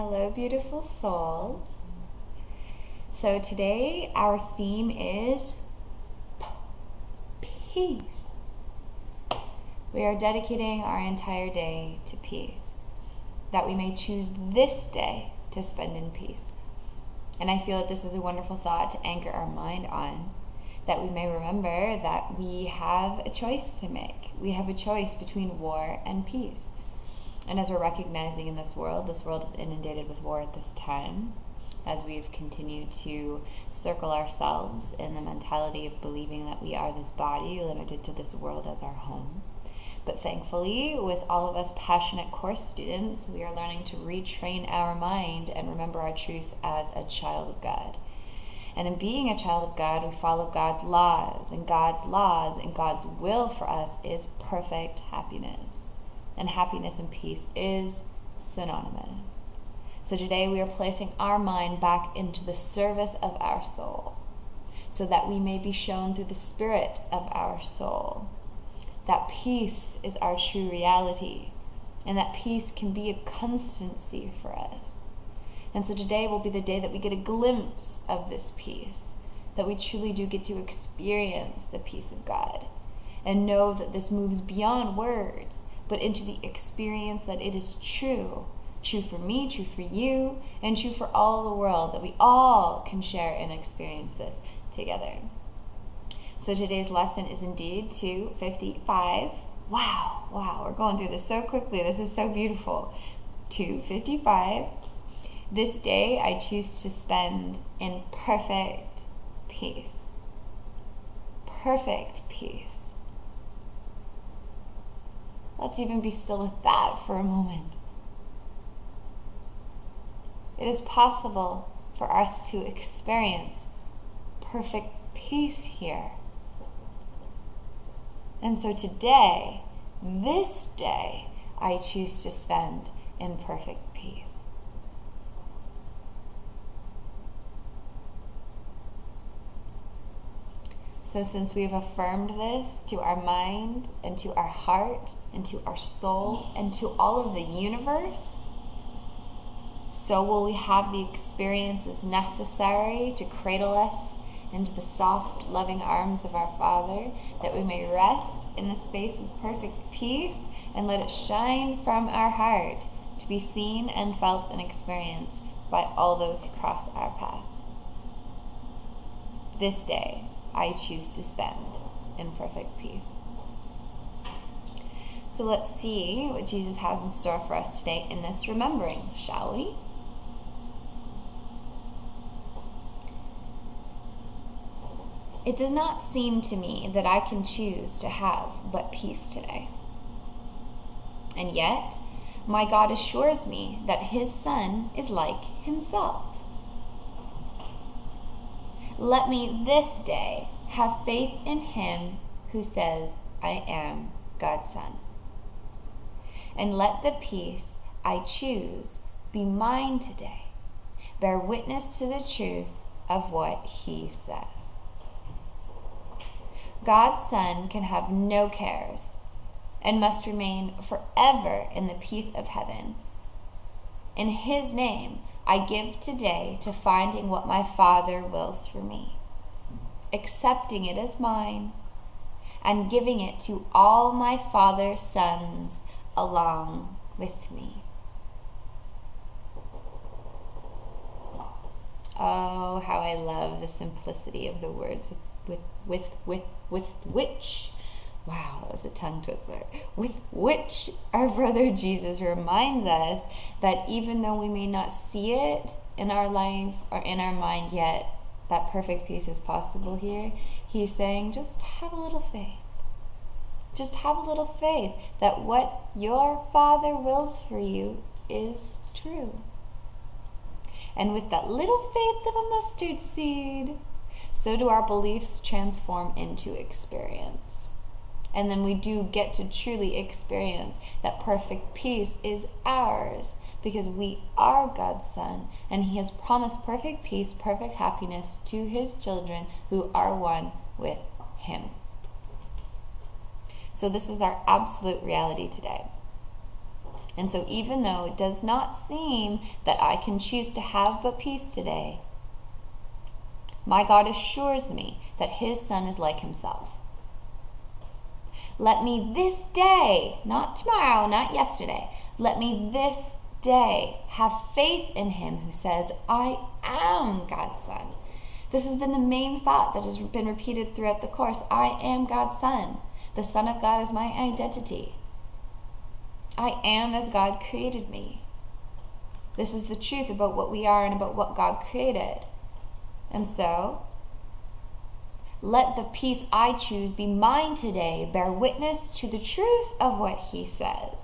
Hello, beautiful souls. So today our theme is peace. We are dedicating our entire day to peace, that we may choose this day to spend in peace. And I feel that this is a wonderful thought to anchor our mind on, that we may remember that we have a choice to make. We have a choice between war and peace. And as we're recognizing in this world is inundated with war at this time, as we've continued to circle ourselves in the mentality of believing that we are this body limited to this world as our home. But thankfully, with all of us passionate course students, we are learning to retrain our mind and remember our truth as a child of God. And in being a child of God, we follow God's laws and God's will for us is perfect happiness. And happiness and peace is synonymous. So today we are placing our mind back into the service of our soul, so that we may be shown through the spirit of our soul that peace is our true reality, and that peace can be a constancy for us. And so today will be the day that we get a glimpse of this peace, that we truly do get to experience the peace of God, and know that this moves beyond words, but into the experience that it is true for me, true for you, and true for all the world, that we all can share and experience this together. So today's lesson is indeed 255. Wow, we're going through this so quickly. This is so beautiful. 255. This day I choose to spend in perfect peace. Perfect peace. Let's even be still with that for a moment. It is possible for us to experience perfect peace here. And so today, this day, I choose to spend in perfect peace. So since we've affirmed this to our mind and to our heart and to our soul and to all of the universe, so will we have the experiences necessary to cradle us into the soft, loving arms of our Father, that we may rest in the space of perfect peace and let it shine from our heart to be seen and felt and experienced by all those who cross our path. This day, I choose to spend in perfect peace. So let's see what Jesus has in store for us today in this remembering, shall we? It does not seem to me that I can choose to have but peace today. And yet, my God assures me that His Son is like Himself. Let me this day have faith in Him who says, I am God's Son. And let the peace I choose be mine today, bear witness to the truth of what He says. God's Son can have no cares and must remain forever in the peace of heaven. In His name, I give today to finding what my Father wills for me, accepting it as mine, and giving it to all my Father's sons along with me. Oh, how I love the simplicity of the words with which, wow, that was a tongue twister, with which our brother Jesus reminds us that even though we may not see it in our life or in our mind yet, that perfect peace is possible here. He's saying, just have a little faith. Just have a little faith that what your Father wills for you is true. And with that little faith of a mustard seed, so do our beliefs transform into experience. And then we do get to truly experience that perfect peace is ours, because we are God's Son, and He has promised perfect peace, perfect happiness to His children who are one with Him. So this is our absolute reality today. And so even though it does not seem that I can choose to have but peace today, my God assures me that his Son is like himself. Let me this day, not tomorrow, not yesterday, let me this day have faith in him who says, I am God's Son. This has been the main thought that has been repeated throughout the course. I am God's Son. The Son of God is my identity. I am as God created me. This is the truth about what we are and about what God created. And so, let the peace I choose be mine today, bear witness to the truth of what he says.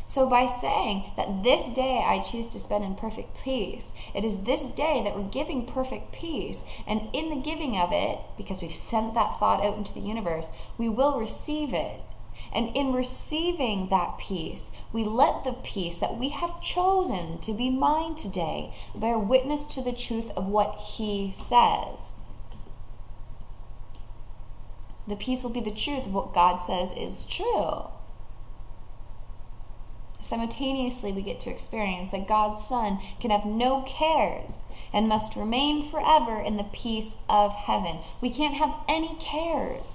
So by saying that this day I choose to spend in perfect peace, it is this day that we're giving perfect peace. And in the giving of it, because we've sent that thought out into the universe, we will receive it. And in receiving that peace, we let the peace that we have chosen to be mine today bear witness to the truth of what he says. The peace will be the truth of what God says is true. Simultaneously, we get to experience that God's Son can have no cares and must remain forever in the peace of heaven. We can't have any cares,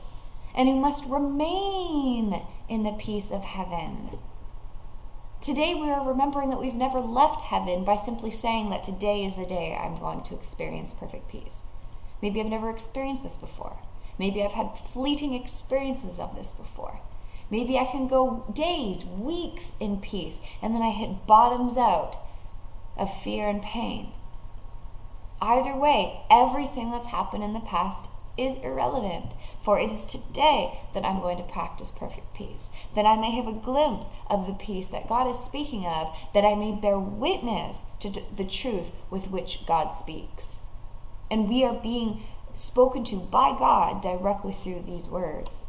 and we must remain in the peace of heaven. Today we are remembering that we've never left heaven by simply saying that today is the day I'm going to experience perfect peace. Maybe I've never experienced this before. Maybe I've had fleeting experiences of this before. Maybe I can go days, weeks in peace, and then I hit bottoms out of fear and pain. Either way, everything that's happened in the past is irrelevant, for it is today that I'm going to practice perfect peace, that I may have a glimpse of the peace that God is speaking of, that I may bear witness to the truth with which God speaks. And we are being spoken to by God directly through these words.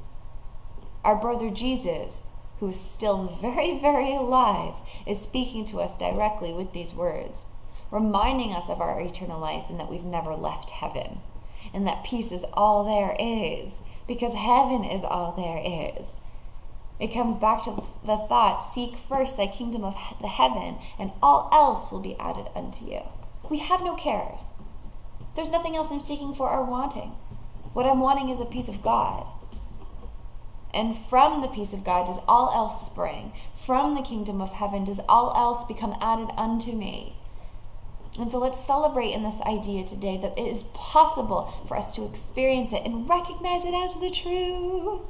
Our brother Jesus, who is still very, very alive, is speaking to us directly with these words, reminding us of our eternal life and that we've never left heaven, and that peace is all there is, because heaven is all there is. It comes back to the thought, seek first thy kingdom of the heaven, and all else will be added unto you. We have no cares. There's nothing else I'm seeking for or wanting. What I'm wanting is the peace of God. And from the peace of God does all else spring. From the kingdom of heaven does all else become added unto me. And so let's celebrate in this idea today that it is possible for us to experience it and recognize it as the truth.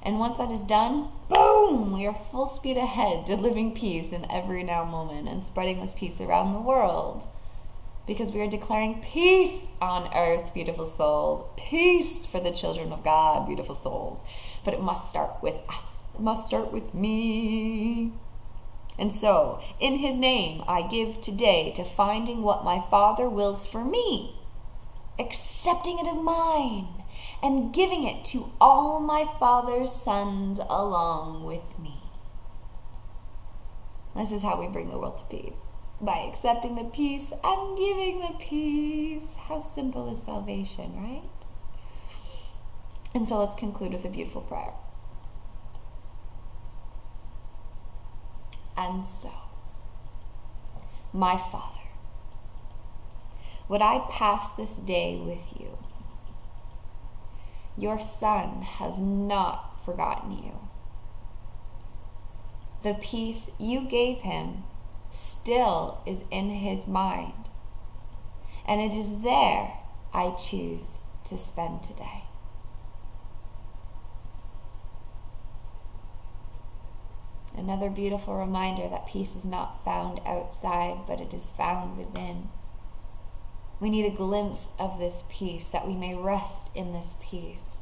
And once that is done, boom, we are full speed ahead to living peace in every now moment and spreading this peace around the world. Because we are declaring peace on earth, beautiful souls. Peace for the children of God, beautiful souls. But it must start with us. It must start with me. And so, in his name, I give today to finding what my Father wills for me, accepting it as mine, and giving it to all my Father's sons along with me. This is how we bring the world to peace. By accepting the peace and giving the peace. How simple is salvation, right? And so let's conclude with a beautiful prayer. And so, my Father, would I pass this day with you? Your Son has not forgotten you. The peace you gave him still is in his mind, and it is there I choose to spend today. Another beautiful reminder that peace is not found outside, but it is found within. We need a glimpse of this peace, that we may rest in this peace.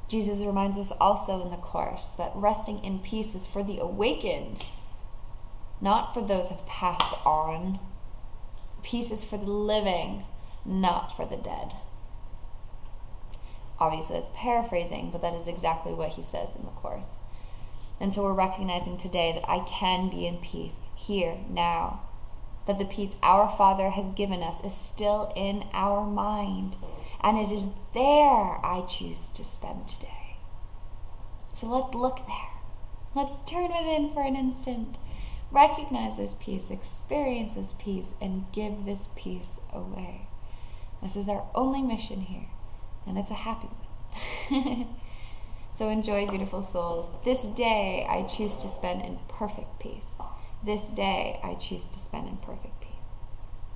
Jesus reminds us also in the Course that resting in peace is for the awakened, not for those who have passed on. Peace is for the living, not for the dead. Obviously, it's paraphrasing, but that is exactly what he says in the Course. And so we're recognizing today that I can be in peace here, now. That the peace our Father has given us is still in our mind. And it is there I choose to spend today. So let's look there. Let's turn within for an instant. recognize this peace, experience this peace, and give this peace away. This is our only mission here, and it's a happy one. So enjoy, beautiful souls. This day I choose to spend in perfect peace. This day I choose to spend in perfect peace.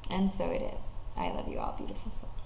And so it is. I love you all, beautiful souls.